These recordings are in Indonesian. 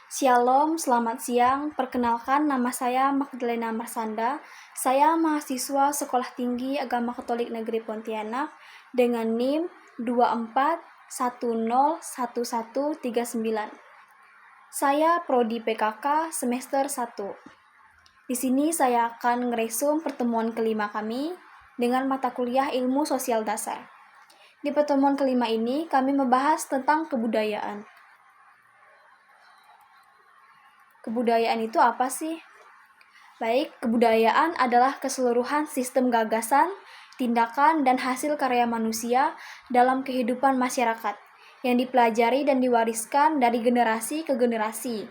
Shalom, selamat siang. Perkenalkan, nama saya Magdalena Marsanda. Saya mahasiswa Sekolah Tinggi Agama Katolik Negeri Pontianak dengan NIM 24101139. Saya prodi PKK semester 1. Di sini saya akan ngeresum pertemuan kelima kami dengan mata kuliah Ilmu Sosial Dasar. Di pertemuan kelima ini kami membahas tentang kebudayaan. Kebudayaan itu apa sih? Baik, kebudayaan adalah keseluruhan sistem gagasan, tindakan, dan hasil karya manusia dalam kehidupan masyarakat yang dipelajari dan diwariskan dari generasi ke generasi.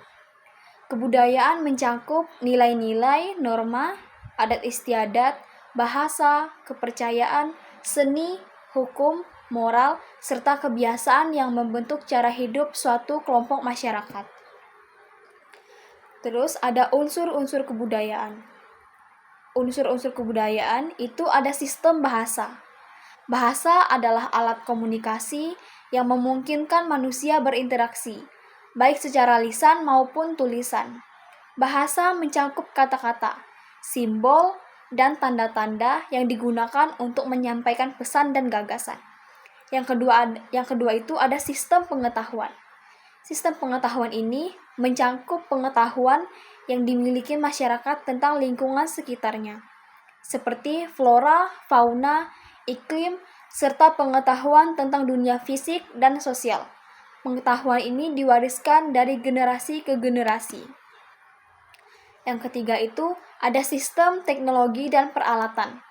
Kebudayaan mencakup nilai-nilai, norma, adat istiadat, bahasa, kepercayaan, seni, hukum, moral, serta kebiasaan yang membentuk cara hidup suatu kelompok masyarakat. Terus ada unsur-unsur kebudayaan. Unsur-unsur kebudayaan itu ada sistem bahasa. Bahasa adalah alat komunikasi yang memungkinkan manusia berinteraksi, baik secara lisan maupun tulisan. Bahasa mencakup kata-kata, simbol, dan tanda-tanda yang digunakan untuk menyampaikan pesan dan gagasan. Yang kedua itu ada sistem pengetahuan. Sistem pengetahuan ini mencakup pengetahuan yang dimiliki masyarakat tentang lingkungan sekitarnya, seperti flora, fauna, iklim, serta pengetahuan tentang dunia fisik dan sosial. Pengetahuan ini diwariskan dari generasi ke generasi. Yang ketiga itu ada sistem teknologi dan peralatan.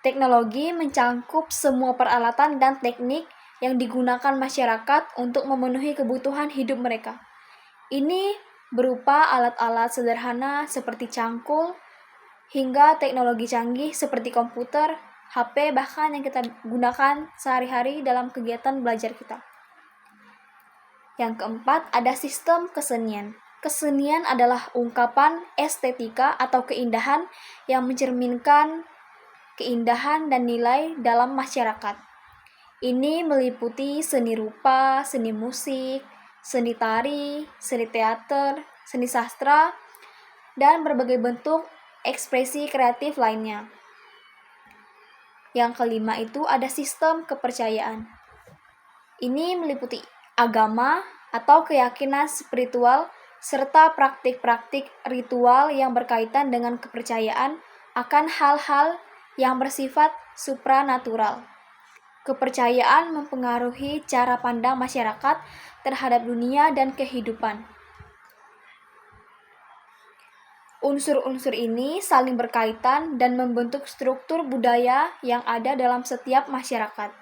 Teknologi mencakup semua peralatan dan teknik yang digunakan masyarakat untuk memenuhi kebutuhan hidup mereka. Ini berupa alat-alat sederhana seperti cangkul, hingga teknologi canggih seperti komputer, HP, bahkan yang kita gunakan sehari-hari dalam kegiatan belajar kita. Yang keempat, ada sistem kesenian. Kesenian adalah ungkapan estetika atau keindahan yang mencerminkan keindahan dan nilai dalam masyarakat. Ini meliputi seni rupa, seni musik, seni tari, seni teater, seni sastra, dan berbagai bentuk ekspresi kreatif lainnya. Yang kelima itu ada sistem kepercayaan. Ini meliputi agama atau keyakinan spiritual serta praktik-praktik ritual yang berkaitan dengan kepercayaan akan hal-hal yang bersifat supranatural. Kepercayaan mempengaruhi cara pandang masyarakat terhadap dunia dan kehidupan. Unsur-unsur ini saling berkaitan dan membentuk struktur budaya yang ada dalam setiap masyarakat.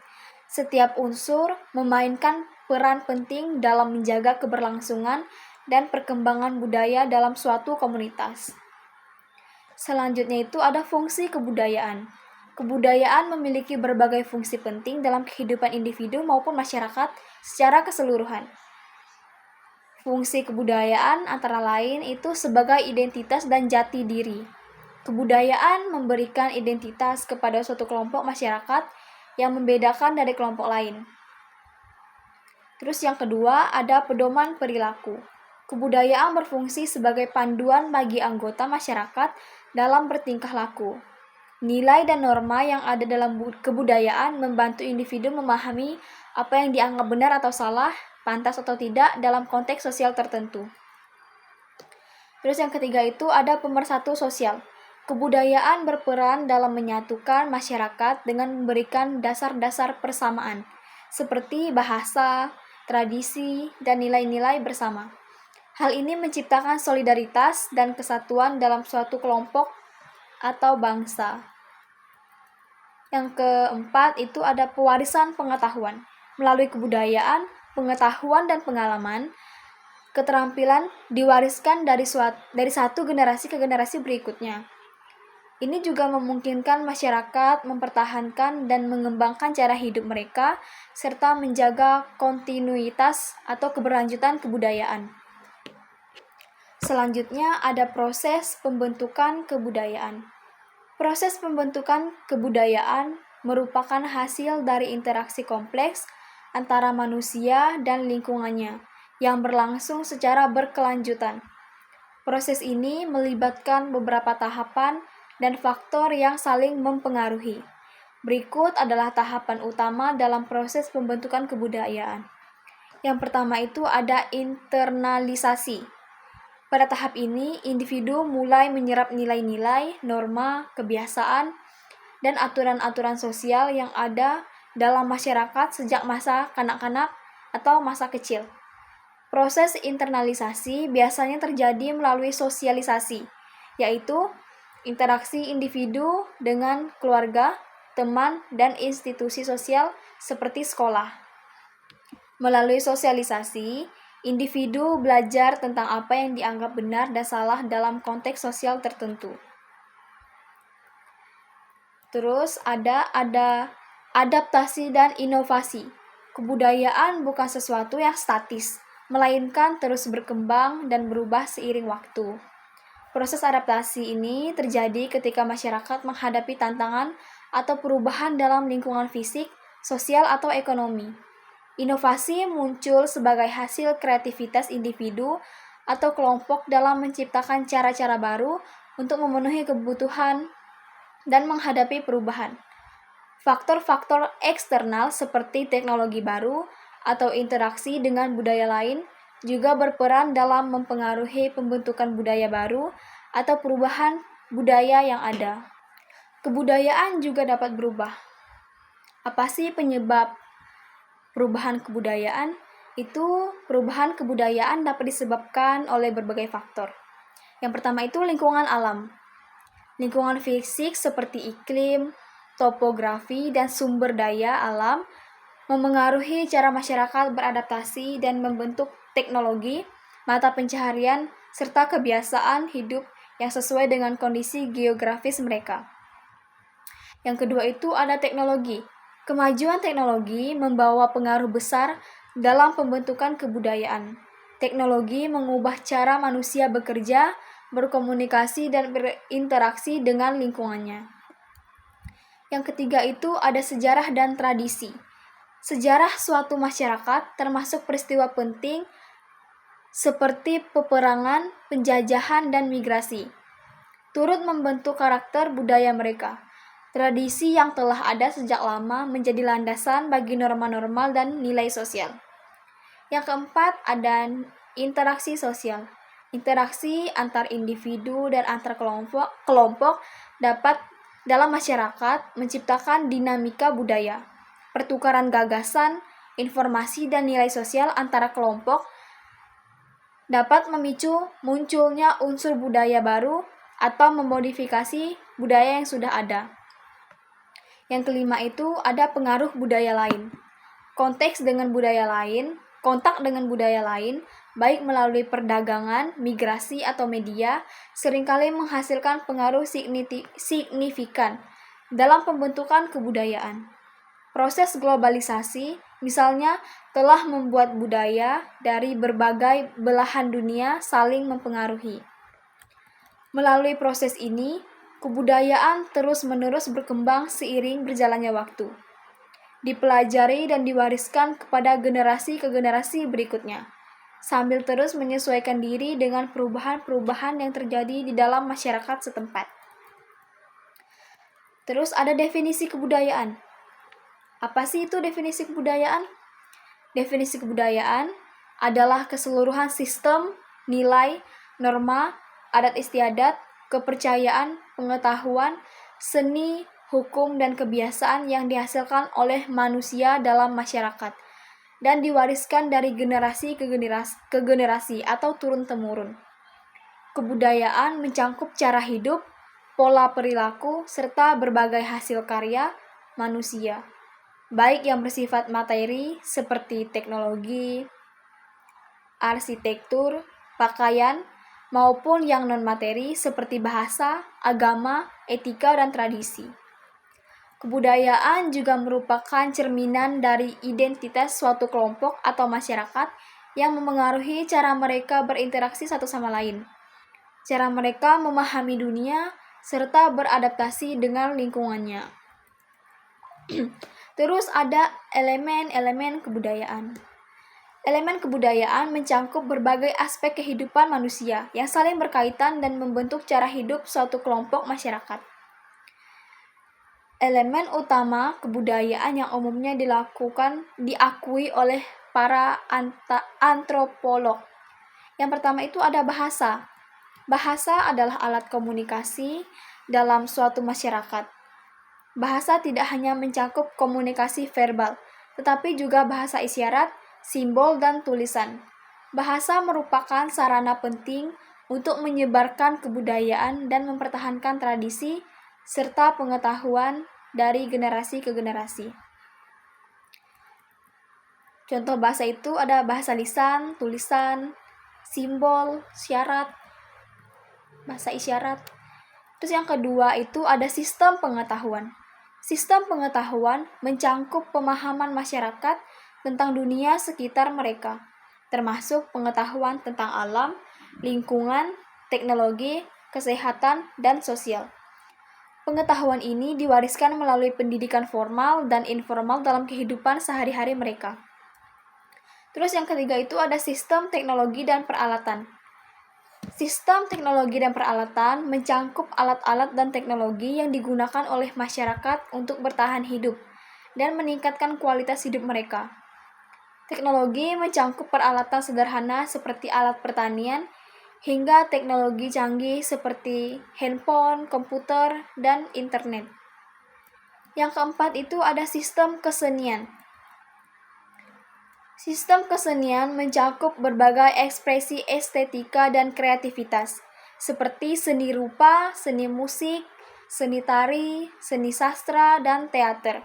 Setiap unsur memainkan peran penting dalam menjaga keberlangsungan dan perkembangan budaya dalam suatu komunitas. Selanjutnya itu ada fungsi kebudayaan. Kebudayaan memiliki berbagai fungsi penting dalam kehidupan individu maupun masyarakat secara keseluruhan. Fungsi kebudayaan antara lain itu sebagai identitas dan jati diri. Kebudayaan memberikan identitas kepada suatu kelompok masyarakat yang membedakan dari kelompok lain. Terus yang kedua ada pedoman perilaku. Kebudayaan berfungsi sebagai panduan bagi anggota masyarakat dalam bertingkah laku. Nilai dan norma yang ada dalam kebudayaan membantu individu memahami apa yang dianggap benar atau salah, pantas atau tidak dalam konteks sosial tertentu. Terus yang ketiga itu ada pemersatu sosial. Kebudayaan berperan dalam menyatukan masyarakat dengan memberikan dasar-dasar persamaan, seperti bahasa, tradisi, dan nilai-nilai bersama. Hal ini menciptakan solidaritas dan kesatuan dalam suatu kelompok atau bangsa. Yang keempat itu ada pewarisan pengetahuan. Melalui kebudayaan, pengetahuan, dan pengalaman, keterampilan diwariskan dari satu generasi ke generasi berikutnya. Ini juga memungkinkan masyarakat mempertahankan dan mengembangkan cara hidup mereka, serta menjaga kontinuitas atau keberlanjutan kebudayaan. Selanjutnya ada proses pembentukan kebudayaan. Proses pembentukan kebudayaan merupakan hasil dari interaksi kompleks antara manusia dan lingkungannya yang berlangsung secara berkelanjutan. Proses ini melibatkan beberapa tahapan dan faktor yang saling mempengaruhi. Berikut adalah tahapan utama dalam proses pembentukan kebudayaan. Yang pertama itu ada internalisasi. Pada tahap ini, individu mulai menyerap nilai-nilai, norma, kebiasaan, dan aturan-aturan sosial yang ada dalam masyarakat sejak masa kanak-kanak atau masa kecil. Proses internalisasi biasanya terjadi melalui sosialisasi, yaitu interaksi individu dengan keluarga, teman, dan institusi sosial seperti sekolah. Melalui sosialisasi, individu belajar tentang apa yang dianggap benar dan salah dalam konteks sosial tertentu. Terus ada adaptasi dan inovasi. Kebudayaan bukan sesuatu yang statis, melainkan terus berkembang dan berubah seiring waktu. Proses adaptasi ini terjadi ketika masyarakat menghadapi tantangan atau perubahan dalam lingkungan fisik, sosial, atau ekonomi. Inovasi muncul sebagai hasil kreativitas individu atau kelompok dalam menciptakan cara-cara baru untuk memenuhi kebutuhan dan menghadapi perubahan. Faktor-faktor eksternal seperti teknologi baru atau interaksi dengan budaya lain juga berperan dalam mempengaruhi pembentukan budaya baru atau perubahan budaya yang ada. Kebudayaan juga dapat berubah. Apa sih penyebab perubahan kebudayaan? Itu perubahan kebudayaan dapat disebabkan oleh berbagai faktor. Yang pertama itu lingkungan alam. Lingkungan fisik seperti iklim, topografi, dan sumber daya alam memengaruhi cara masyarakat beradaptasi dan membentuk teknologi, mata pencaharian, serta kebiasaan hidup yang sesuai dengan kondisi geografis mereka. Yang kedua itu ada teknologi. Kemajuan teknologi membawa pengaruh besar dalam pembentukan kebudayaan. Teknologi mengubah cara manusia bekerja, berkomunikasi, dan berinteraksi dengan lingkungannya. Yang ketiga itu ada sejarah dan tradisi. Sejarah suatu masyarakat termasuk peristiwa penting seperti peperangan, penjajahan, dan migrasi, turut membentuk karakter budaya mereka. Tradisi yang telah ada sejak lama menjadi landasan bagi norma normal dan nilai sosial. Yang keempat ada interaksi sosial. Interaksi antar individu dan antar kelompok dapat dalam masyarakat menciptakan dinamika budaya. Pertukaran gagasan, informasi, dan nilai sosial antara kelompok dapat memicu munculnya unsur budaya baru atau memodifikasi budaya yang sudah ada. Yang kelima itu ada pengaruh budaya lain. Kontak dengan budaya lain, baik melalui perdagangan, migrasi, atau media, seringkali menghasilkan pengaruh signifikan dalam pembentukan kebudayaan. Proses globalisasi, misalnya, telah membuat budaya dari berbagai belahan dunia saling mempengaruhi. Melalui proses ini, kebudayaan terus-menerus berkembang seiring berjalannya waktu, dipelajari dan diwariskan kepada generasi ke generasi berikutnya, sambil terus menyesuaikan diri dengan perubahan-perubahan yang terjadi di dalam masyarakat setempat. Terus ada definisi kebudayaan. Apa sih itu definisi kebudayaan? Definisi kebudayaan adalah keseluruhan sistem, nilai, norma, adat istiadat, kepercayaan, pengetahuan, seni, hukum, dan kebiasaan yang dihasilkan oleh manusia dalam masyarakat dan diwariskan dari generasi ke generasi atau turun-temurun. Kebudayaan mencangkup cara hidup, pola perilaku, serta berbagai hasil karya manusia, baik yang bersifat materi seperti teknologi, arsitektur, pakaian, maupun yang non-materi seperti bahasa, agama, etika, dan tradisi. Kebudayaan juga merupakan cerminan dari identitas suatu kelompok atau masyarakat yang memengaruhi cara mereka berinteraksi satu sama lain, cara mereka memahami dunia, serta beradaptasi dengan lingkungannya. Terus ada elemen-elemen kebudayaan. Elemen kebudayaan mencangkup berbagai aspek kehidupan manusia yang saling berkaitan dan membentuk cara hidup suatu kelompok masyarakat. Elemen utama kebudayaan yang umumnya diakui oleh para antropolog. Yang pertama itu ada bahasa. Bahasa adalah alat komunikasi dalam suatu masyarakat. Bahasa tidak hanya mencakup komunikasi verbal, tetapi juga bahasa isyarat, simbol, dan tulisan. Bahasa merupakan sarana penting untuk menyebarkan kebudayaan dan mempertahankan tradisi serta pengetahuan dari generasi ke generasi. Contoh bahasa itu ada bahasa lisan, tulisan, simbol, syarat, bahasa isyarat. Terus yang kedua itu ada sistem pengetahuan. Sistem pengetahuan mencangkup pemahaman masyarakat tentang dunia sekitar mereka, termasuk pengetahuan tentang alam, lingkungan, teknologi, kesehatan, dan sosial. Pengetahuan ini diwariskan melalui pendidikan formal dan informal dalam kehidupan sehari-hari mereka. Terus yang ketiga itu ada sistem teknologi dan peralatan. Sistem teknologi dan peralatan mencangkup alat-alat dan teknologi yang digunakan oleh masyarakat untuk bertahan hidup dan meningkatkan kualitas hidup mereka. Teknologi mencangkup peralatan sederhana seperti alat pertanian hingga teknologi canggih seperti handphone, komputer, dan internet. Yang keempat itu ada sistem kesenian. Sistem kesenian mencakup berbagai ekspresi estetika dan kreativitas, seperti seni rupa, seni musik, seni tari, seni sastra, dan teater.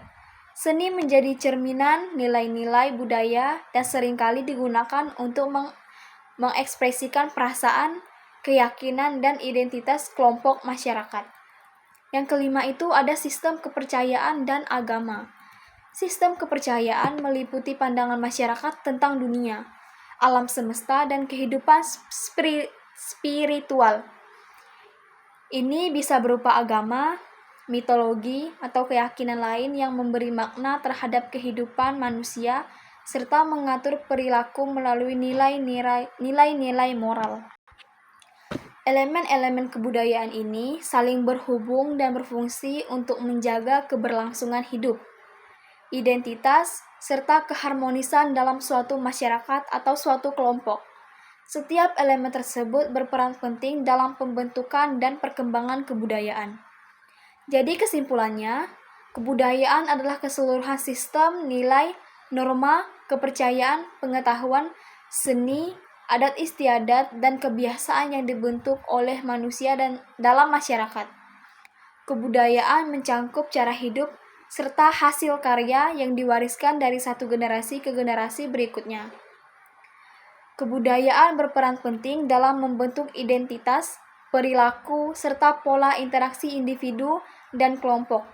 Seni menjadi cerminan nilai-nilai budaya dan seringkali digunakan untuk mengekspresikan perasaan, keyakinan, dan identitas kelompok masyarakat. Yang kelima itu ada sistem kepercayaan dan agama. Sistem kepercayaan meliputi pandangan masyarakat tentang dunia, alam semesta, dan kehidupan spiritual. Ini bisa berupa agama, mitologi, atau keyakinan lain yang memberi makna terhadap kehidupan manusia serta mengatur perilaku melalui nilai-nilai moral. Elemen-elemen kebudayaan ini saling berhubung dan berfungsi untuk menjaga keberlangsungan hidup, identitas, serta keharmonisan dalam suatu masyarakat atau suatu kelompok. Setiap elemen tersebut berperan penting dalam pembentukan dan perkembangan kebudayaan. Jadi kesimpulannya, kebudayaan adalah keseluruhan sistem, nilai, norma, kepercayaan, pengetahuan, seni, adat istiadat, dan kebiasaan yang dibentuk oleh manusia dan dalam masyarakat. Kebudayaan mencangkup cara hidup serta hasil karya yang diwariskan dari satu generasi ke generasi berikutnya. Kebudayaan berperan penting dalam membentuk identitas, perilaku, serta pola interaksi individu dan kelompok,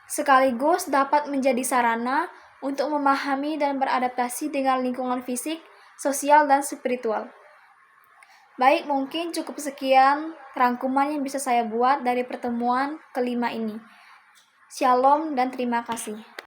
sekaligus dapat menjadi sarana untuk memahami dan beradaptasi dengan lingkungan fisik, sosial, dan spiritual. Baik, mungkin cukup sekian rangkuman yang bisa saya buat dari pertemuan kelima ini. Shalom dan terima kasih.